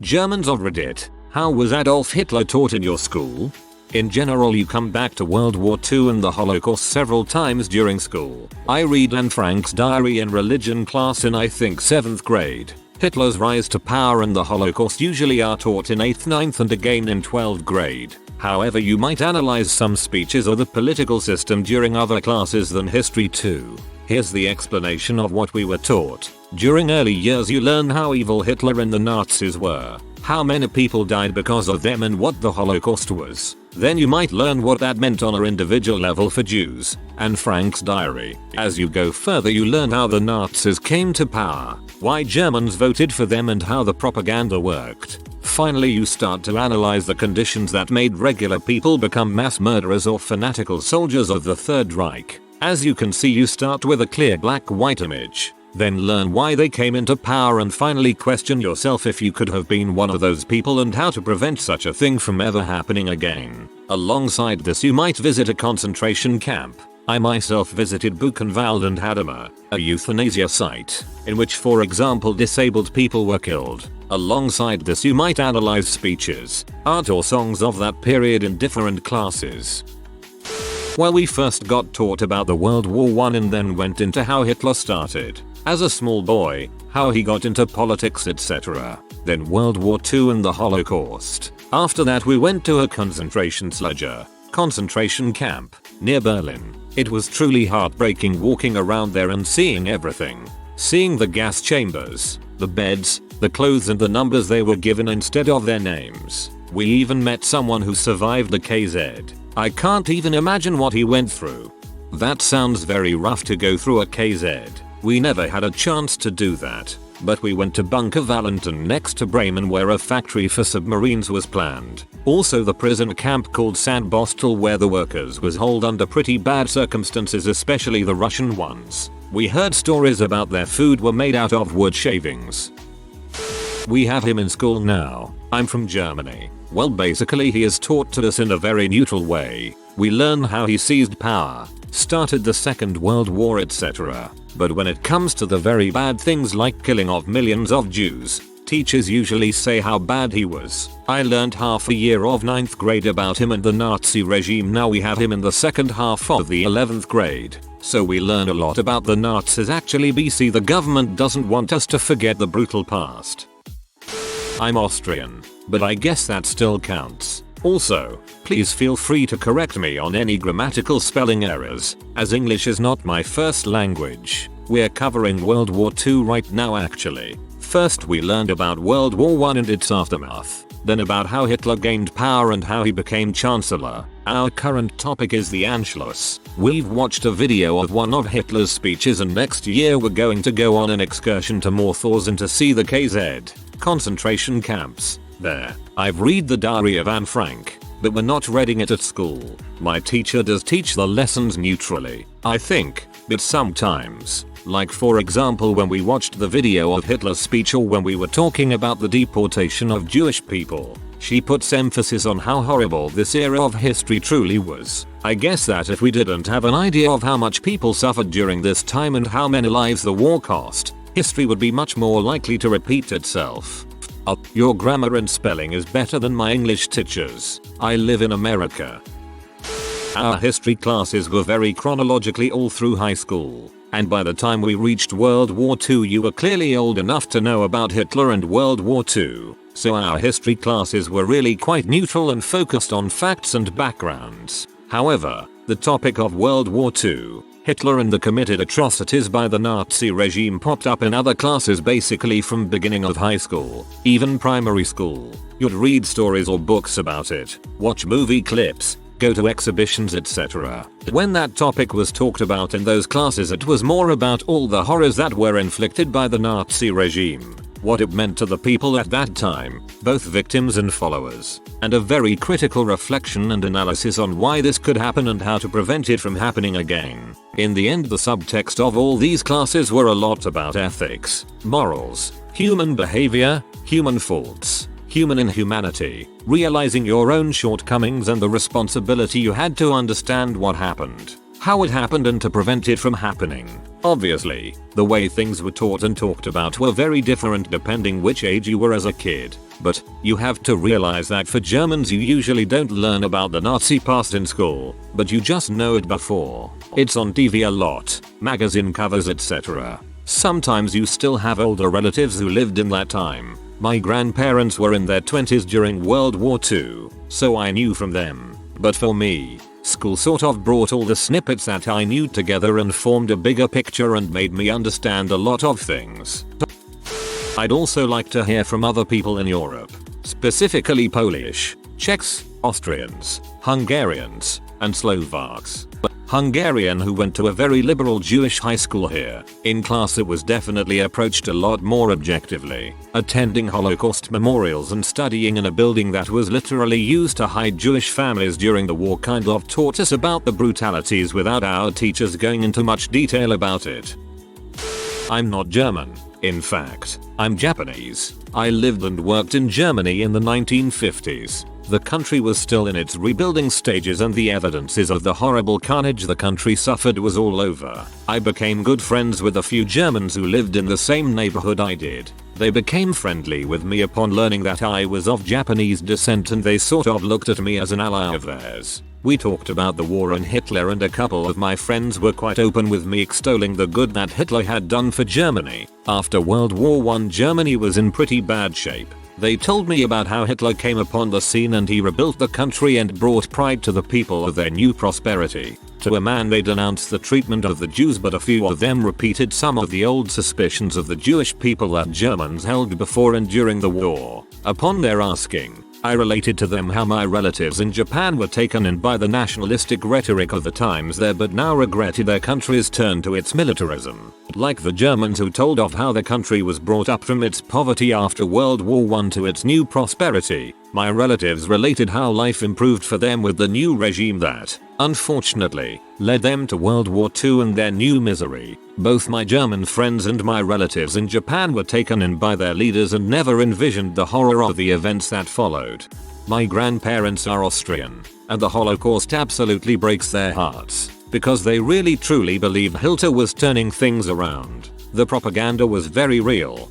Germans of Reddit, how was Adolf Hitler taught in your school? In general, you come back to World War II and the Holocaust several times during school. I read Anne Frank's diary in religion class in I think 7th grade. Hitler's rise to power and the Holocaust usually are taught in 8th, 9th and again in 12th grade. However, you might analyze some speeches or the political system during other classes than history too. Here's the explanation of what we were taught. During early years you learn how evil Hitler and the Nazis were, how many people died because of them and what the Holocaust was. Then you might learn what that meant on an individual level for Jews, and Frank's diary. As you go further you learn how the Nazis came to power, why Germans voted for them and how the propaganda worked. Finally you start to analyze the conditions that made regular people become mass murderers or fanatical soldiers of the Third Reich. As you can see, you start with a clear black-white image, then learn why they came into power and finally question yourself if you could have been one of those people and how to prevent such a thing from ever happening again. Alongside this you might visit a concentration camp. I myself visited Buchenwald and Hadamar, a euthanasia site, in which for example disabled people were killed. Alongside this you might analyze speeches, art or songs of that period in different classes. Well, we first got taught about the World War I and then went into how Hitler started as a small boy, how he got into politics, etc. Then World War II and the Holocaust. After that we went to a concentration camp near Berlin. It was truly heartbreaking walking around there and seeing everything. Seeing the gas chambers, the beds, the clothes and the numbers they were given instead of their names. We even met someone who survived the KZ. I can't even imagine what he went through. That sounds very rough to go through a KZ. We never had a chance to do that, but we went to Bunker Valentin next to Bremen where a factory for submarines was planned. Also the prison camp called Sandbostel where the workers was held under pretty bad circumstances, especially the Russian ones. We heard stories about their food were made out of wood shavings. We have him in school now. I'm from Germany. Well, basically he is taught to us in a very neutral way. We learn how he seized power, started the Second World War, etc. But when it comes to the very bad things like killing of millions of Jews, teachers usually say how bad he was. I learned half a year of 9th grade about him and the Nazi regime. Now we have him in the second half of the 11th grade. So we learn a lot about the Nazis. Actually, BC, the government doesn't want us to forget the brutal past. I'm Austrian, but I guess that still counts. Also, please feel free to correct me on any grammatical spelling errors, as English is not my first language. We're covering World War II right now actually. First we learned about World War I and its aftermath, then about how Hitler gained power and how he became Chancellor. Our current topic is the Anschluss. We've watched a video of one of Hitler's speeches and next year we're going to go on an excursion to Mauthausen to see the KZ concentration camps. There, I've read the diary of Anne Frank, but we're not reading it at school. My teacher does teach the lessons neutrally, I think, but sometimes, like for example when we watched the video of Hitler's speech or when we were talking about the deportation of Jewish people, she puts emphasis on how horrible this era of history truly was. I guess that if we didn't have an idea of how much people suffered during this time and how many lives the war cost, history would be much more likely to repeat itself. Your grammar and spelling is better than my English teachers. I live in America. Our history classes were very chronologically all through high school, and by the time we reached World War II you were clearly old enough to know about Hitler and World War II, so our history classes were really quite neutral and focused on facts and backgrounds. However, the topic of World War II, Hitler and the committed atrocities by the Nazi regime popped up in other classes basically from beginning of high school, even primary school. You'd read stories or books about it, watch movie clips, go to exhibitions, etc. When that topic was talked about in those classes it was more about all the horrors that were inflicted by the Nazi regime, what it meant to the people at that time, both victims and followers, and a very critical reflection and analysis on why this could happen and how to prevent it from happening again. In the end, the subtext of all these classes were a lot about ethics, morals, human behavior, human faults, human inhumanity, realizing your own shortcomings and the responsibility you had to understand what happened. how it happened and to prevent it from happening. Obviously, the way things were taught and talked about were very different depending which age you were as a kid. But you have to realize that for Germans you usually don't learn about the Nazi past in school, but you just know it before. It's on TV a lot, magazine covers, etc. Sometimes you still have older relatives who lived in that time. My grandparents were in their 20s during World War II, so I knew from them. But for me, school sort of brought all the snippets that I knew together and formed a bigger picture and made me understand a lot of things. I'd also like to hear from other people in Europe, specifically Polish, Czechs, Austrians, Hungarians, and Slovaks. Hungarian who went to a very liberal Jewish high school here. In class it was definitely approached a lot more objectively. Attending Holocaust memorials and studying in a building that was literally used to hide Jewish families during the war kind of taught us about the brutalities without our teachers going into much detail about it. I'm not German. In fact, I'm Japanese. I lived and worked in Germany in the 1950s. The country was still in its rebuilding stages and the evidences of the horrible carnage the country suffered was all over. I became good friends with a few Germans who lived in the same neighborhood I did. They became friendly with me upon learning that I was of Japanese descent and they sort of looked at me as an ally of theirs. We talked about the war and Hitler and a couple of my friends were quite open with me extolling the good that Hitler had done for Germany. After World War I, Germany was in pretty bad shape. They told me about how Hitler came upon the scene and he rebuilt the country and brought pride to the people of their new prosperity. To a man they denounced the treatment of the Jews, but a few of them repeated some of the old suspicions of the Jewish people that Germans held before and during the war. Upon their asking, I related to them how my relatives in Japan were taken in by the nationalistic rhetoric of the times there but now regretted their country's turn to its militarism. Like the Germans who told of how the country was brought up from its poverty after World War I to its new prosperity, my relatives related how life improved for them with the new regime that, unfortunately, led them to World War II and their new misery. Both my German friends and my relatives in Japan were taken in by their leaders and never envisioned the horror of the events that followed. My grandparents are Austrian, and the Holocaust absolutely breaks their hearts, because they really truly believe Hitler was turning things around. The propaganda was very real.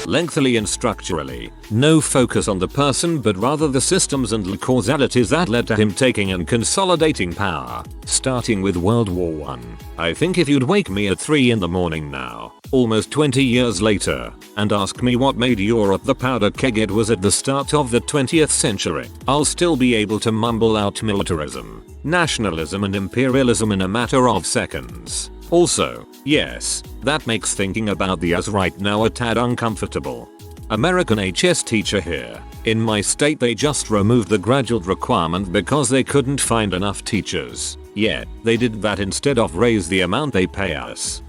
Lengthily and structurally, no focus on the person but rather the systems and causalities that led to him taking and consolidating power, starting with World War I think if you'd wake me at 3 in the morning now, almost 20 years later, and ask me what made Europe the powder keg it was at the start of the 20th century, I'll still be able to mumble out militarism, nationalism and imperialism in a matter of seconds. Also, yes, that makes thinking about the US right now a tad uncomfortable. American HS teacher here. In my state they just removed the graduate requirement because they couldn't find enough teachers. Yeah, they did that instead of raise the amount they pay us.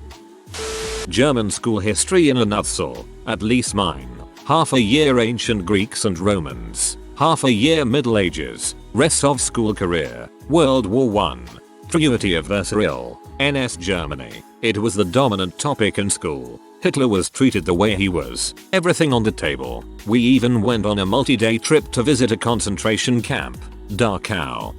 German school history in a nutshell, at least mine. Half a year ancient Greeks and Romans. Half a year Middle Ages. Rest of school career. World War I. Triuity of Versailles. NS Germany. It was the dominant topic in school. Hitler was treated the way he was. Everything on the table. We even went on a multi-day trip to visit a concentration camp. Dachau.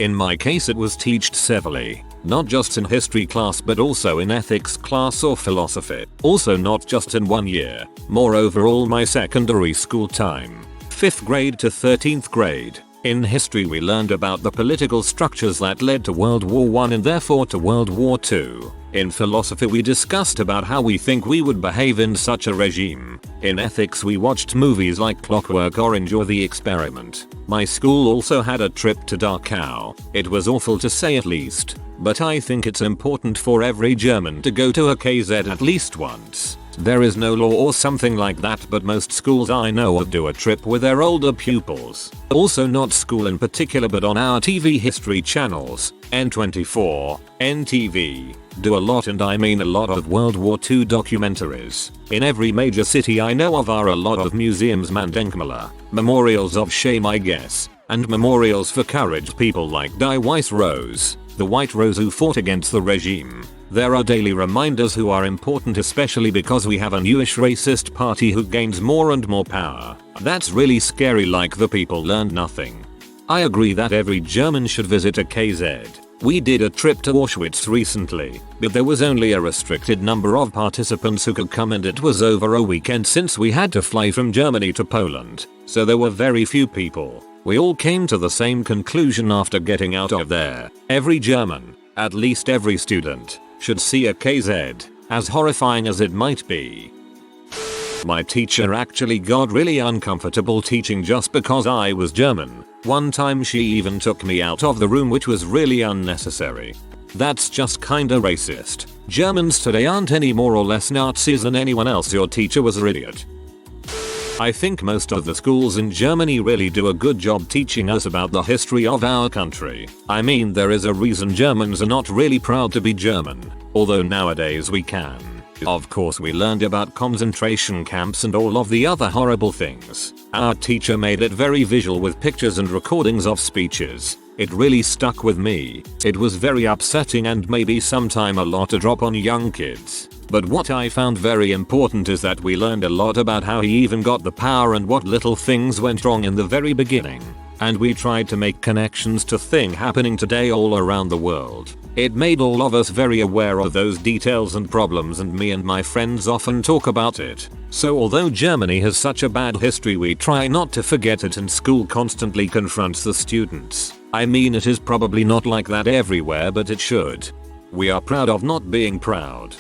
In my case it was taught severely. Not just in history class but also in ethics class or philosophy. Also not just in 1 year. Moreover all my secondary school time. 5th grade to 13th grade. In history we learned about the political structures that led to World War I and therefore to World War II. In philosophy we discussed about how we think we would behave in such a regime. In ethics we watched movies like Clockwork Orange or The Experiment. My school also had a trip to Dachau. It was awful to say at least, but I think it's important for every German to go to a KZ at least once. There is no law or something like that but most schools I know of do a trip with their older pupils. Also not school in particular but on our TV history channels, N24, NTV, do a lot and I mean a lot of World War II documentaries. In every major city I know of are a lot of museums and Denkmäler, memorials of shame I guess, and memorials for courage people like Die Weiße Rose, the White Rose who fought against the regime. There are daily reminders who are important especially because we have a newish racist party who gains more and more power. That's really scary like the people learned nothing. I agree that every German should visit a KZ. We did a trip to Auschwitz recently, but there was only a restricted number of participants who could come and it was over a weekend since we had to fly from Germany to Poland, so there were very few people. We all came to the same conclusion after getting out of there. Every German, at least every student, should see a KZ, as horrifying as it might be. My teacher actually got really uncomfortable teaching just because I was German. One time she even took me out of the room, which was really unnecessary. That's just kinda racist. Germans today aren't any more or less Nazis than anyone else. Your teacher was an idiot. I think most of the schools in Germany really do a good job teaching us about the history of our country. I mean, there is a reason Germans are not really proud to be German, although nowadays we can. Of course, we learned about concentration camps and all of the other horrible things. Our teacher made it very visual with pictures and recordings of speeches. It really stuck with me. It was very upsetting and maybe sometime a lot to drop on young kids. But what I found very important is that we learned a lot about how he even got the power and what little things went wrong in the very beginning. And we tried to make connections to things happening today all around the world. It made all of us very aware of those details and problems, and me and my friends often talk about it. So although Germany has such a bad history, we try not to forget it, and school constantly confronts the students. I mean, it is probably not like that everywhere, but it should. We are proud of not being proud.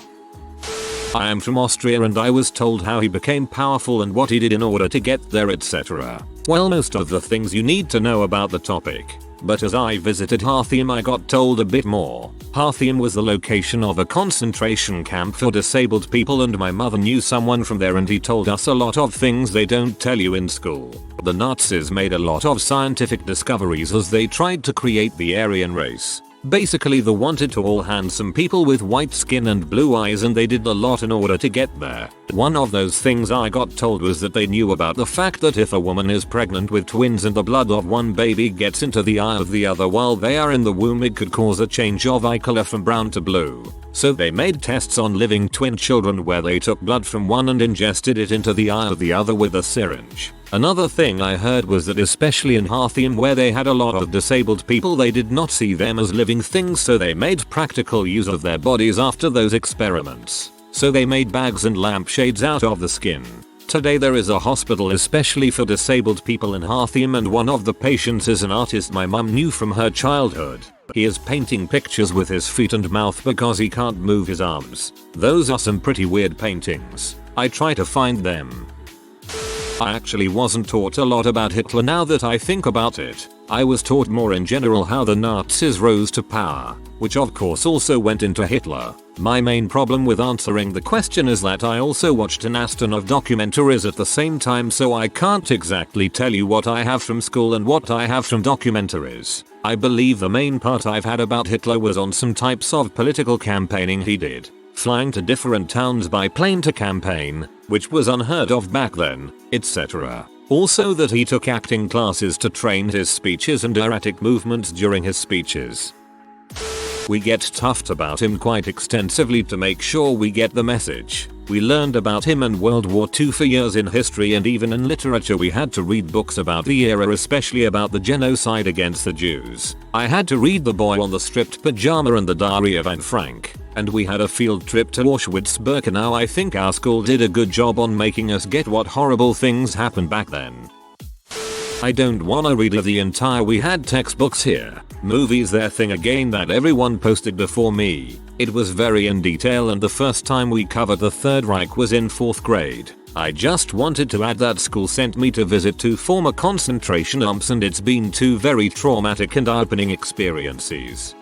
I am from Austria and I was told how he became powerful and what he did in order to get there, etc. Well, most of the things you need to know about the topic. But as I visited Hartheim, I got told a bit more. Hartheim was the location of a concentration camp for disabled people, and my mother knew someone from there and he told us a lot of things they don't tell you in school. The Nazis made a lot of scientific discoveries as they tried to create the Aryan race. Basically, they wanted to all handsome people with white skin and blue eyes, and they did a lot in order to get there. One of those things I got told was that they knew about the fact that if a woman is pregnant with twins and the blood of one baby gets into the eye of the other while they are in the womb, it could cause a change of eye color from brown to blue. So they made tests on living twin children where they took blood from one and ingested it into the eye of the other with a syringe. Another thing I heard was that especially in Hartheim, where they had a lot of disabled people, they did not see them as living things, so they made practical use of their bodies after those experiments. So they made bags and lampshades out of the skin. Today there is a hospital especially for disabled people in Hartheim, and one of the patients is an artist my mum knew from her childhood. He is painting pictures with his feet and mouth because he can't move his arms. Those are some pretty weird paintings. I try to find them. I actually wasn't taught a lot about Hitler now that I think about it. I was taught more in general how the Nazis rose to power, which of course also went into Hitler. My main problem with answering the question is that I also watched an aston of documentaries at the same time, so I can't exactly tell you what I have from school and what I have from documentaries. I believe the main part I've had about Hitler was on some types of political campaigning he did. Flying to different towns by plane to campaign, which was unheard of back then, etc. Also that he took acting classes to train his speeches and erratic movements during his speeches. We get talked about him quite extensively to make sure we get the message. We learned about him and World War II for years in history, and even in literature we had to read books about the era, especially about the genocide against the Jews. I had to read The Boy on the Stripped Pajama and The Diary of Anne Frank. And we had a field trip to Auschwitz-Birkenau. I think our school did a good job on making us get what horrible things happened back then. I don't wanna read the entire, we had textbooks here. Movies, their thing again that everyone posted before me. It was very in detail, and the first time we covered the Third Reich was in 4th grade. I just wanted to add that school sent me to visit 2 former concentration camps, and it's been 2 very traumatic and eye-opening experiences.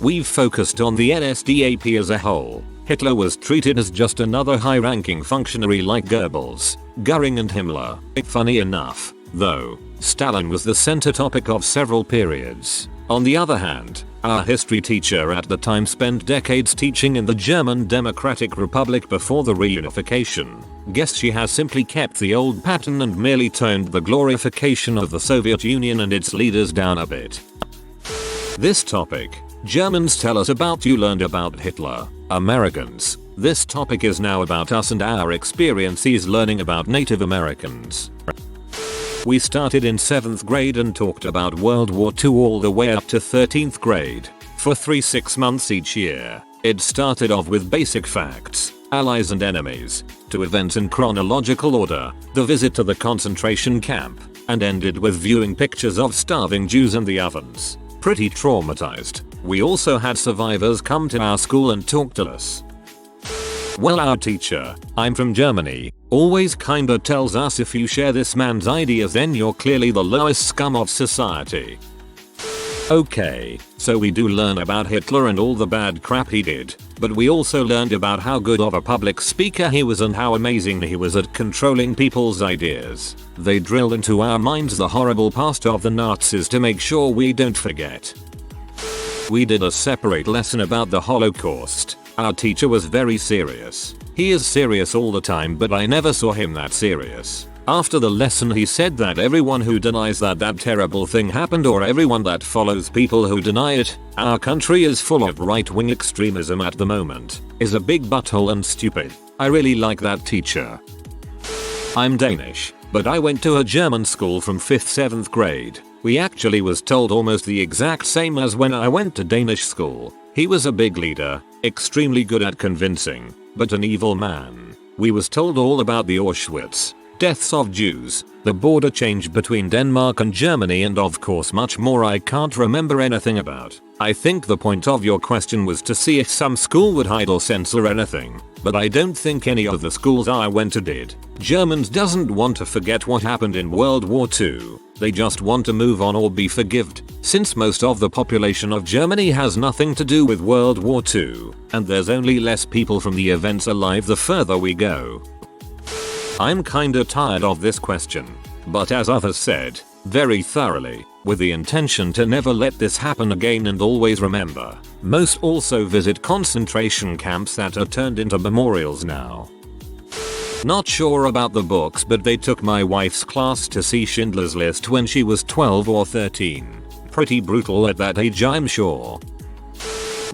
We've focused on the NSDAP as a whole. Hitler was treated as just another high-ranking functionary like Goebbels, Göring and Himmler. Funny enough, though, Stalin was the center topic of several periods. On the other hand, our history teacher at the time spent decades teaching in the German Democratic Republic before the reunification. Guess she has simply kept the old pattern and merely toned the glorification of the Soviet Union and its leaders down a bit. This topic, Germans tell us about, you learned about Hitler. Americans, this topic is now about us and our experiences learning about Native Americans. We started in 7th grade and talked about World War II all the way up to 13th grade, for 6 months each year. It started off with basic facts, allies and enemies, to events in chronological order, the visit to the concentration camp, and ended with viewing pictures of starving Jews in the ovens. Pretty traumatized. We also had survivors come to our school and talk to us. Well, our teacher, I'm from Germany, always kinda tells us if you share this man's ideas then you're clearly the lowest scum of society. Okay, so we do learn about Hitler and all the bad crap he did, but we also learned about how good of a public speaker he was and how amazing he was at controlling people's ideas. They drilled into our minds the horrible past of the Nazis to make sure we don't forget. We did a separate lesson about the Holocaust. Our teacher was very serious. He is serious all the time, but I never saw him that serious. After the lesson he said that everyone who denies that terrible thing happened, or everyone that follows people who deny it, our country is full of right-wing extremism at the moment, is a big butthole and stupid. I really like that teacher. I'm Danish, but I went to a German school from 5th-7th grade. We actually was told almost the exact same as when I went to Danish school. He was a big leader, extremely good at convincing, but an evil man. We was told all about the Auschwitz, deaths of Jews, the border change between Denmark and Germany, and of course much more I can't remember anything about. I think the point of your question was to see if some school would hide or censor anything, but I don't think any of the schools I went to did. Germans doesn't want to forget what happened in World War II. They just want to move on or be forgived, since most of the population of Germany has nothing to do with World War II, and there's only less people from the events alive the further we go. I'm kinda tired of this question, but as others said, very thoroughly, with the intention to never let this happen again and always remember. Most also visit concentration camps that are turned into memorials now. Not sure about the books, but they took my wife's class to see Schindler's List when she was 12 or 13. Pretty brutal at that age, I'm sure.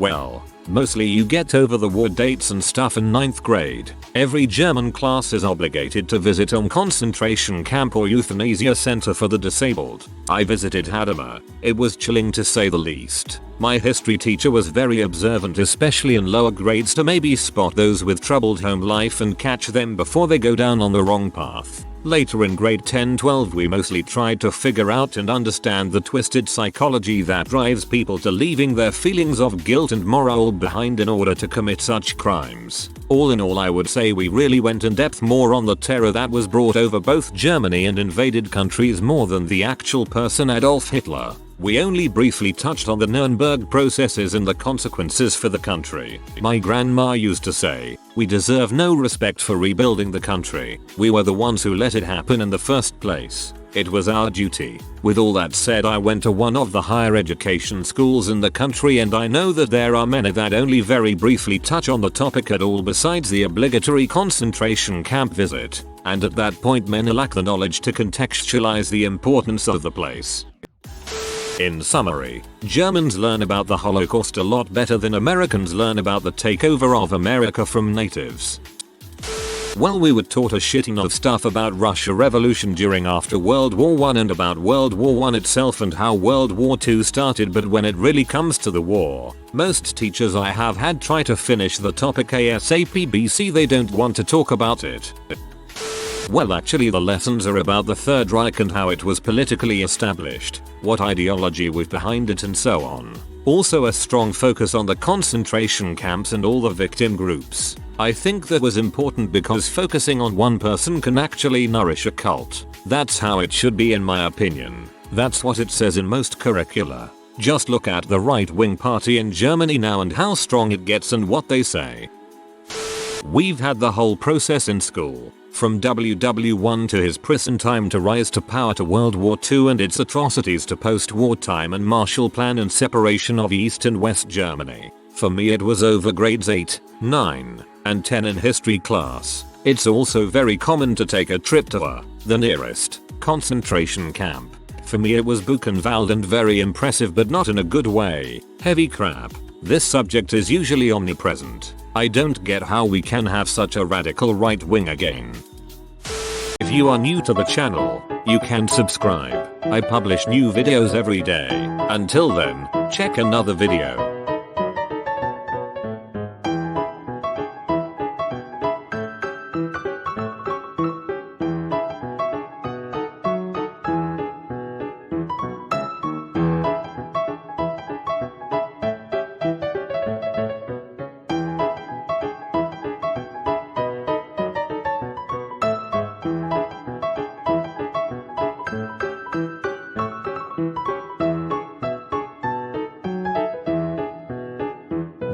Well, mostly you get over the war dates and stuff in 9th grade. Every German class is obligated to visit a concentration camp or euthanasia center for the disabled. I visited Hadamar. It was chilling to say the least. My history teacher was very observant, especially in lower grades, to maybe spot those with troubled home life and catch them before they go down on the wrong path. Later in grade 10-12 we mostly tried to figure out and understand the twisted psychology that drives people to leaving their feelings of guilt and morale behind in order to commit such crimes. All in all, I would say we really went in depth more on the terror that was brought over both Germany and invaded countries more than the actual person Adolf Hitler. We only briefly touched on the Nuremberg processes and the consequences for the country. My grandma used to say, "We deserve no respect for rebuilding the country. We were the ones who let it happen in the first place. It was our duty." With all that said, I went to one of the higher education schools in the country, and I know that there are many that only very briefly touch on the topic at all besides the obligatory concentration camp visit, and at that point many lack the knowledge to contextualize the importance of the place. In summary, Germans learn about the Holocaust a lot better than Americans learn about the takeover of America from natives. Well, we were taught a shitting of stuff about Russia Revolution during after World War I and about World War I itself and how World War II started, but when it really comes to the war, most teachers I have had try to finish the topic ASAP BC. They don't want to talk about it. Well, actually the lessons are about the Third Reich and how it was politically established, what ideology was behind it and so on. Also a strong focus on the concentration camps and all the victim groups. I think that was important because focusing on one person can actually nourish a cult. That's how it should be in my opinion. That's what it says in most curricula. Just look at the right-wing party in Germany now and how strong it gets and what they say. We've had the whole process in school. From WW1 to his prison time to rise to power to World War II and its atrocities to post-war time and Marshall Plan and separation of East and West Germany. For me it was over grades 8, 9, and 10 in history class. It's also very common to take a trip to the nearest concentration camp. For me it was Buchenwald and very impressive, but not in a good way. Heavy crap. This subject is usually omnipresent. I don't get how we can have such a radical right wing again. If you are new to the channel, you can subscribe. I publish new videos every day. Until then, check another video.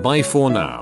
Bye for now.